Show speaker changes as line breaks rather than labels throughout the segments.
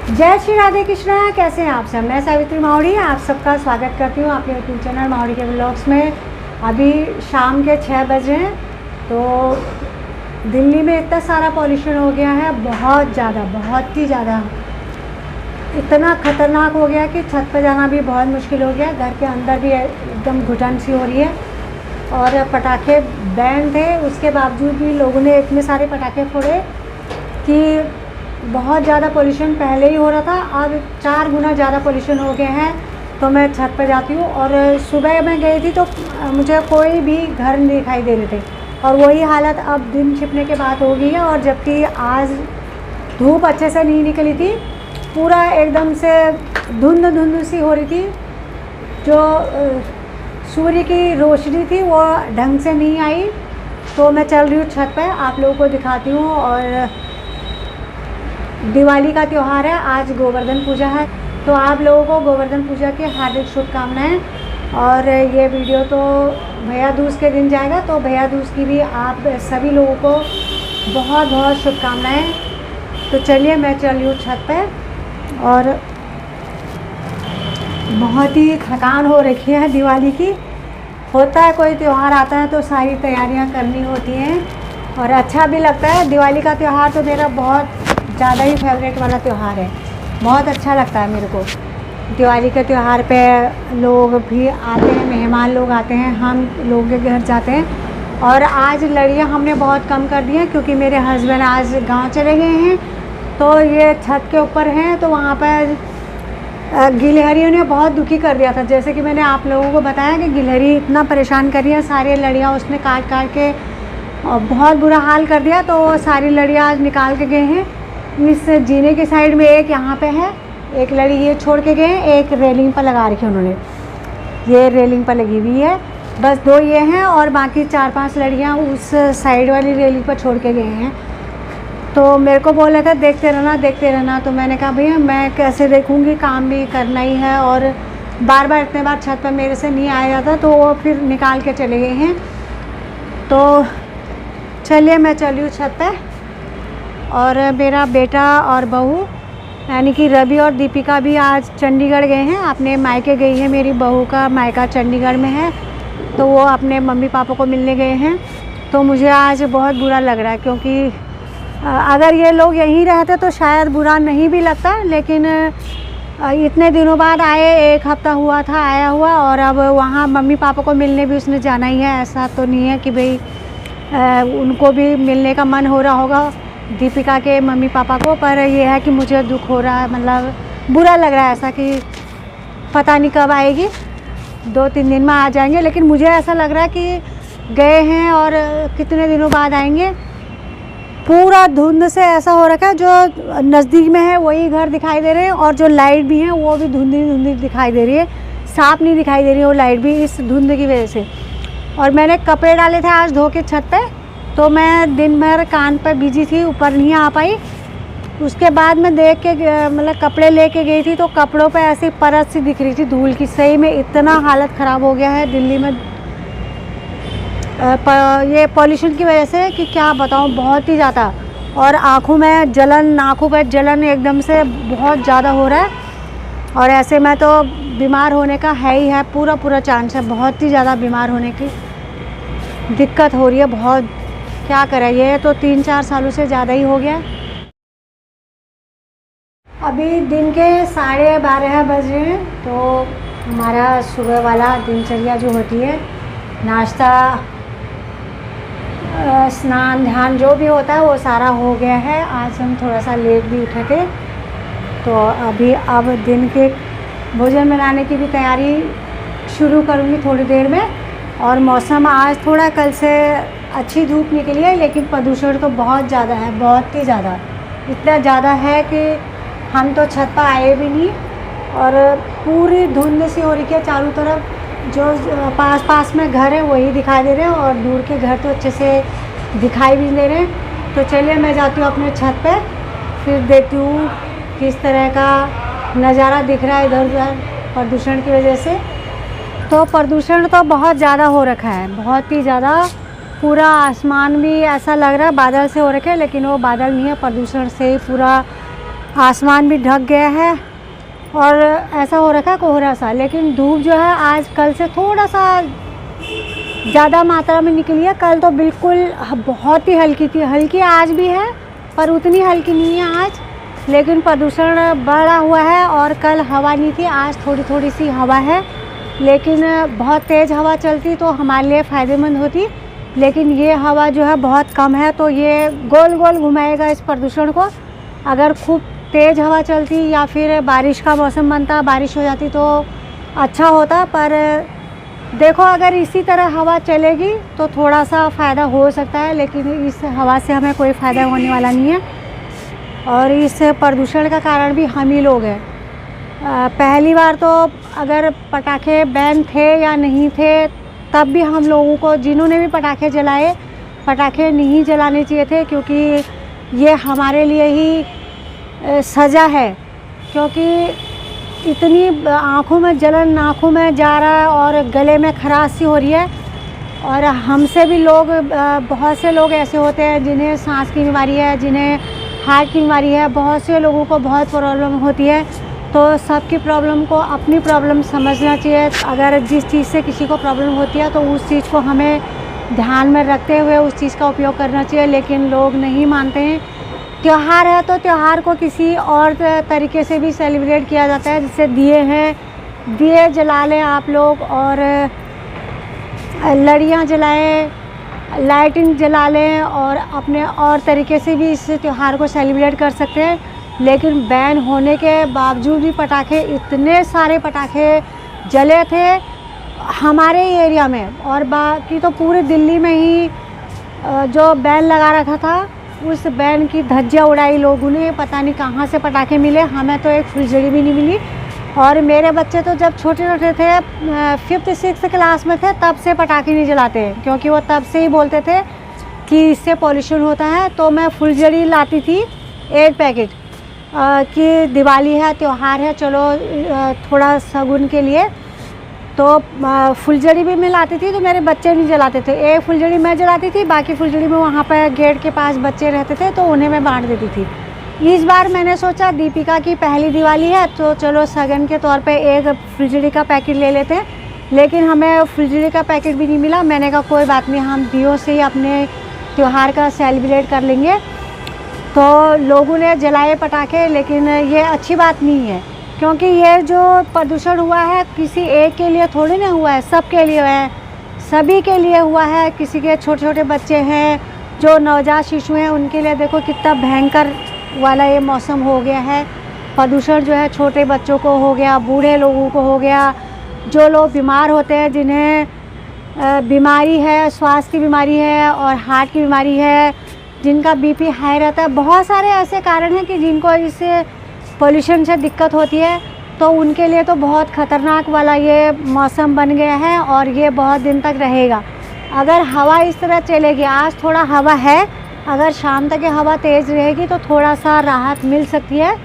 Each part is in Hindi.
जय श्री राधे कृष्णा। कैसे हैं आप सब? मैं सावित्री मावड़ी आप सबका स्वागत करती हूँ अपने यूट्यूब चैनल मावड़ी के ब्लॉग्स में। अभी शाम के 6 बज रहे हैं। तो दिल्ली में इतना सारा पॉल्यूशन हो गया है, बहुत ज़्यादा, बहुत ही ज़्यादा, इतना ख़तरनाक हो गया कि छत पर जाना भी बहुत मुश्किल हो गया। घर के अंदर भी एकदम घुटन सी हो रही है। और पटाखे बैन थे, उसके बावजूद भी लोगों ने इतने सारे पटाखे फोड़े कि बहुत ज़्यादा पोल्यूशन पहले ही हो रहा था, अब 4 गुना ज़्यादा पोल्यूशन हो गए हैं। तो मैं छत पर जाती हूँ और सुबह मैं गई थी तो मुझे कोई भी घर नहीं दिखाई दे रहे थे, और वही हालत अब दिन छिपने के बाद हो गई है। और जबकि आज धूप अच्छे से नहीं निकली थी, पूरा एकदम से धुंध धुंध सी हो रही थी। जो सूर्य की रोशनी थी वो ढंग से नहीं आई। तो मैं चल रही हूँ छत पर, आप लोगों को दिखाती हूँ। और दिवाली का त्यौहार है, आज गोवर्धन पूजा है, तो आप लोगों को गोवर्धन पूजा की हार्दिक शुभकामनाएं। और ये वीडियो तो भैया दूज के दिन जाएगा, तो भैया दूज की भी आप सभी लोगों को बहुत बहुत शुभकामनाएं। तो चलिए मैं चल रही हूँ छत पे, और बहुत ही थकान हो रखी है दिवाली की। होता है कोई त्यौहार आता है तो सारी तैयारियां करनी होती हैं, और अच्छा भी लगता है। दिवाली का त्यौहार तो मेरा बहुत ज़्यादा ही फेवरेट वाला त्यौहार है, बहुत अच्छा लगता है मेरे को। दिवाली के त्यौहार पे लोग भी आते हैं, मेहमान लोग आते हैं, हम लोगों के घर जाते हैं। और आज लड़ियाँ हमने बहुत कम कर दी हैं क्योंकि मेरे हस्बैंड आज गांव चले गए हैं। तो ये छत के ऊपर हैं, तो वहाँ पर गिलहरियों ने बहुत दुखी कर दिया था। जैसे कि मैंने आप लोगों को बताया कि गिलहरी इतना परेशान कर रही है, सारी लड़ियाँ उसने काट काट के बहुत बुरा हाल कर दिया। तो वो सारी लड़ियाँ आज निकाल के गए हैं। इस जीने की साइड में एक यहाँ पे है, एक लड़ी ये छोड़ के गए हैं, एक रेलिंग पर लगा रखी है उन्होंने, ये रेलिंग पर लगी हुई है। बस 2 ये हैं, और बाकी 4-5 लड़ियाँ उस साइड वाली रेलिंग पर छोड़ के गए हैं। तो मेरे को बोला था देखते रहना देखते रहना, तो मैंने कहा भैया मैं कैसे देखूँगी, काम भी करना ही है, और बार बार इतने बार छत पर मेरे से नहीं आया जाता। तो वो फिर निकाल के चले गए हैं। तो चलिए मैं चली हूँ छत पर। और मेरा बेटा और बहू यानी कि रवि और दीपिका भी आज चंडीगढ़ गए हैं, अपने मायके गई है। मेरी बहू का मायका चंडीगढ़ में है, तो वो अपने मम्मी पापा को मिलने गए हैं। तो मुझे आज बहुत बुरा लग रहा है, क्योंकि अगर ये लोग यहीं रहते तो शायद बुरा नहीं भी लगता, लेकिन इतने दिनों बाद आए, 1 हफ्ता हुआ था आया हुआ, और अब वहाँ मम्मी पापा को मिलने भी उसने जाना ही है। ऐसा तो नहीं है कि भाई उनको भी मिलने का मन हो रहा होगा दीपिका के मम्मी पापा को, पर यह है कि मुझे दुख हो रहा है, मतलब बुरा लग रहा है ऐसा कि पता नहीं कब आएगी, 2-3 दिन में आ जाएंगे। लेकिन मुझे ऐसा लग रहा है कि गए हैं और कितने दिनों बाद आएंगे। पूरा धुंध से ऐसा हो रखा है, जो नज़दीक में है वही घर दिखाई दे रहे हैं, और जो लाइट भी हैं वो भी धुंधली धुंधली दिखाई दे रही है, साफ नहीं दिखाई दे रही है वो लाइट भी, इस धुंध की वजह से। और मैंने कपड़े डाले थे आज धो के छत पे, तो मैं दिन भर काम पर बिजी थी, ऊपर नहीं आ पाई। उसके बाद मैं देख के मतलब कपड़े लेके गई थी, तो कपड़ों पे ऐसी परत सी दिख रही थी धूल की। सही में इतना हालत ख़राब हो गया है दिल्ली में ये पॉल्यूशन की वजह से कि क्या बताऊँ, बहुत ही ज़्यादा। और आँखों में जलन, आँखों पर जलन एकदम से बहुत ज़्यादा हो रहा है। और ऐसे में तो बीमार होने का है ही है, पूरा पूरा चांस है, बहुत ही ज़्यादा बीमार होने की दिक्कत हो रही है बहुत। क्या करें, ये तो 3-4 सालों से ज़्यादा ही हो गया। अभी दिन के 12:30 बज रहे हैं। तो हमारा सुबह वाला दिनचर्या जो होती है, नाश्ता, स्नान ध्यान जो भी होता है वो सारा हो गया है। आज हम थोड़ा सा लेट भी उठे थे, तो अब दिन के भोजन बनाने की भी तैयारी शुरू करूँगी थोड़ी देर में। और मौसम आज थोड़ा कल से अच्छी धूप निकली है, लेकिन प्रदूषण तो बहुत ज़्यादा है, बहुत ही ज़्यादा, इतना ज़्यादा है कि हम तो छत पर आए भी नहीं। और पूरी धुंध सी हो रही है चारों तरफ, जो पास पास में घर है वही दिखाई दे रहे हैं, और दूर के घर तो अच्छे से दिखाई भी नहीं दे रहे हैं। तो चलिए मैं जाती हूँ अपने छत पे, फिर देखती हूँ किस तरह का नज़ारा दिख रहा है इधर उधर प्रदूषण की वजह से। तो प्रदूषण तो बहुत ज़्यादा हो रखा है, बहुत ही ज़्यादा। पूरा आसमान भी ऐसा लग रहा है बादल से हो रखे हैं, लेकिन वो बादल नहीं है, प्रदूषण से ही पूरा आसमान भी ढक गया है और ऐसा हो रखा है कोहरा सा, लेकिन धूप जो है आज कल से थोड़ा सा ज़्यादा मात्रा में निकली है। कल तो बिल्कुल बहुत ही हल्की थी, हल्की आज भी है पर उतनी हल्की नहीं है आज, लेकिन प्रदूषण बढ़ा हुआ है। और कल हवा नहीं थी, आज थोड़ी थोड़ी सी हवा है, लेकिन बहुत तेज़ हवा चलती तो हमारे लिए फ़ायदेमंद होती, लेकिन ये हवा जो है बहुत कम है तो ये गोल गोल घुमाएगा इस प्रदूषण को। अगर खूब तेज़ हवा चलती या फिर बारिश का मौसम बनता, बारिश हो जाती तो अच्छा होता, पर देखो अगर इसी तरह हवा चलेगी तो थोड़ा सा फ़ायदा हो सकता है, लेकिन इस हवा से हमें कोई फ़ायदा होने वाला नहीं है। और इस प्रदूषण का कारण भी हम ही लोग हैं। पहली बार तो अगर पटाखे बैन थे या नहीं थे तब भी हम लोगों को, जिन्होंने भी पटाखे जलाए, पटाखे नहीं जलाने चाहिए थे, क्योंकि ये हमारे लिए ही सज़ा है। क्योंकि इतनी आँखों में जलन, आँखों में जा रहा है और गले में खराश सी हो रही है। और हमसे भी लोग, बहुत से लोग ऐसे होते हैं जिन्हें सांस की बीमारी है, जिन्हें हार्ट की बीमारी है, बहुत से लोगों को बहुत प्रॉब्लम होती है। तो सबकी प्रॉब्लम को अपनी प्रॉब्लम समझना चाहिए। अगर जिस चीज़ से किसी को प्रॉब्लम होती है तो उस चीज़ को हमें ध्यान में रखते हुए उस चीज़ का उपयोग करना चाहिए, लेकिन लोग नहीं मानते हैं। त्यौहार है तो त्यौहार को किसी और तरीके से भी सेलिब्रेट किया जाता है, जैसे दिए हैं, दिए जला लें आप लोग और लड़ियाँ जलाएं, लाइटिंग जला लें और अपने और तरीके से भी इस त्यौहार को सेलिब्रेट कर सकते हैं। लेकिन बैन होने के बावजूद भी पटाखे, इतने सारे पटाखे जले थे हमारे एरिया में, और बाकी तो पूरे दिल्ली में ही जो बैन लगा रखा था उस बैन की धज्जियाँ उड़ाई लोगों ने। पता नहीं कहाँ से पटाखे मिले, हमें तो एक फुलझड़ी भी नहीं मिली। और मेरे बच्चे तो जब छोटे छोटे थे, 5th 6th क्लास में थे, तब से पटाखे नहीं जलाते, क्योंकि वो तब से ही बोलते थे कि इससे पॉल्यूशन होता है। तो मैं फुलझड़ी लाती थी 1 पैकेट कि दिवाली है, त्यौहार है, चलो थोड़ा शगुन के लिए, तो फुलझड़ी भी मैं लाती थी। तो मेरे बच्चे नहीं जलाते थे, एक फुलझड़ी मैं जलाती थी, बाकी फुलझड़ी में वहाँ पर गेट के पास बच्चे रहते थे तो उन्हें मैं बांट देती थी। इस बार मैंने सोचा दीपिका की पहली दिवाली है तो चलो शगन के तौर पे एक फुलझड़ी का पैकेट ले लेते हैं, लेकिन हमें फुलझड़ी का पैकेट भी नहीं मिला। मैंने कहा कोई बात नहीं, हम दियों से ही अपने त्यौहार का सेलिब्रेट कर लेंगे। तो लोगों ने जलाए पटाखे, लेकिन ये अच्छी बात नहीं है, क्योंकि ये जो प्रदूषण हुआ है किसी एक के लिए थोड़ी ना हुआ है, सबके लिए है, सभी के लिए हुआ है। किसी के छोटे छोटे बच्चे हैं, जो नवजात शिशु हैं, उनके लिए देखो कितना भयंकर वाला ये मौसम हो गया है। प्रदूषण जो है छोटे बच्चों को हो गया, बूढ़े लोगों को हो गया, जो लोग बीमार होते हैं, जिन्हें बीमारी है, श्वास की बीमारी है और हार्ट की बीमारी है, जिनका बीपी हाई रहता है, बहुत सारे ऐसे कारण हैं कि जिनको इस पोल्यूशन से दिक्कत होती है। तो उनके लिए तो बहुत ख़तरनाक वाला ये मौसम बन गया है और ये बहुत दिन तक रहेगा। अगर हवा इस तरह चलेगी, आज थोड़ा हवा है, अगर शाम तक ये हवा तेज़ रहेगी तो थोड़ा सा राहत मिल सकती है।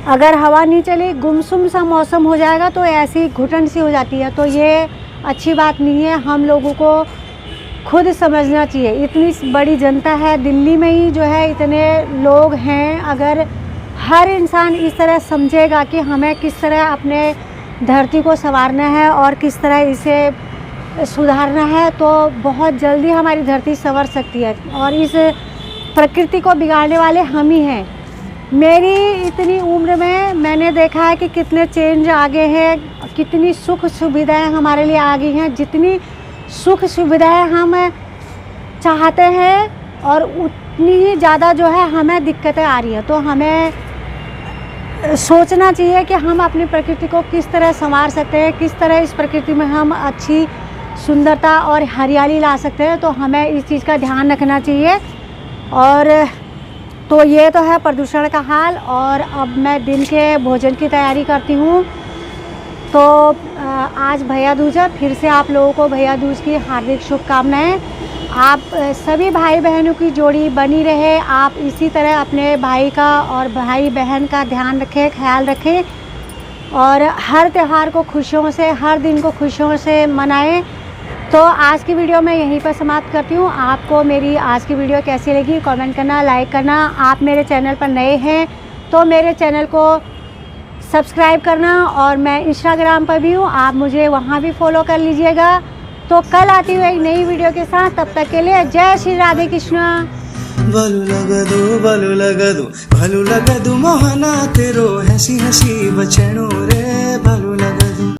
अगर हवा नहीं चली, गुमसुम सा मौसम हो जाएगा तो ऐसी घुटन सी हो जाती है, तो ये अच्छी बात नहीं है। हम लोगों को खुद समझना चाहिए। इतनी बड़ी जनता है दिल्ली में ही, जो है इतने लोग हैं, अगर हर इंसान इस तरह समझेगा कि हमें किस तरह अपने धरती को संवारना है और किस तरह इसे सुधारना है, तो बहुत जल्दी हमारी धरती संवर सकती है। और इस प्रकृति को बिगाड़ने वाले हम ही हैं। मेरी इतनी उम्र में मैंने देखा है कि कितने चेंज आ गए हैं, कितनी सुख सुविधाएं हमारे लिए आ गई हैं। जितनी सुख सुविधाएं हम चाहते हैं और उतनी ही ज़्यादा जो है हमें दिक्कतें आ रही हैं। तो हमें सोचना चाहिए कि हम अपनी प्रकृति को किस तरह संवार सकते हैं, किस तरह इस प्रकृति में हम अच्छी सुंदरता और हरियाली ला सकते हैं। तो हमें इस चीज़ का ध्यान रखना चाहिए। और तो ये तो है प्रदूषण का हाल। और अब मैं दिन के भोजन की तैयारी करती हूँ। तो आज भैया दूज है, फिर से आप लोगों को भैया दूज की हार्दिक शुभकामनाएं। आप सभी भाई बहनों की जोड़ी बनी रहे। आप इसी तरह अपने भाई का और भाई बहन का ध्यान रखें, ख्याल रखें और हर त्यौहार को खुशियों से, हर दिन को खुशियों से मनाएं। तो आज की वीडियो मैं यहीं पर समाप्त करती हूँ। आपको मेरी आज की वीडियो कैसी लगी कमेंट करना, लाइक करना। आप मेरे चैनल पर नए हैं तो मेरे चैनल को सब्सक्राइब करना। और मैं इंस्टाग्राम पर भी हूँ, आप मुझे वहाँ भी फॉलो कर लीजिएगा। तो कल आती हूँ एक नई वीडियो के साथ, तब तक के लिए जय श्री राधे कृष्णा।
बलु लगदु मोहना तेरो हसी हसी बचनो रे बलु लगदु।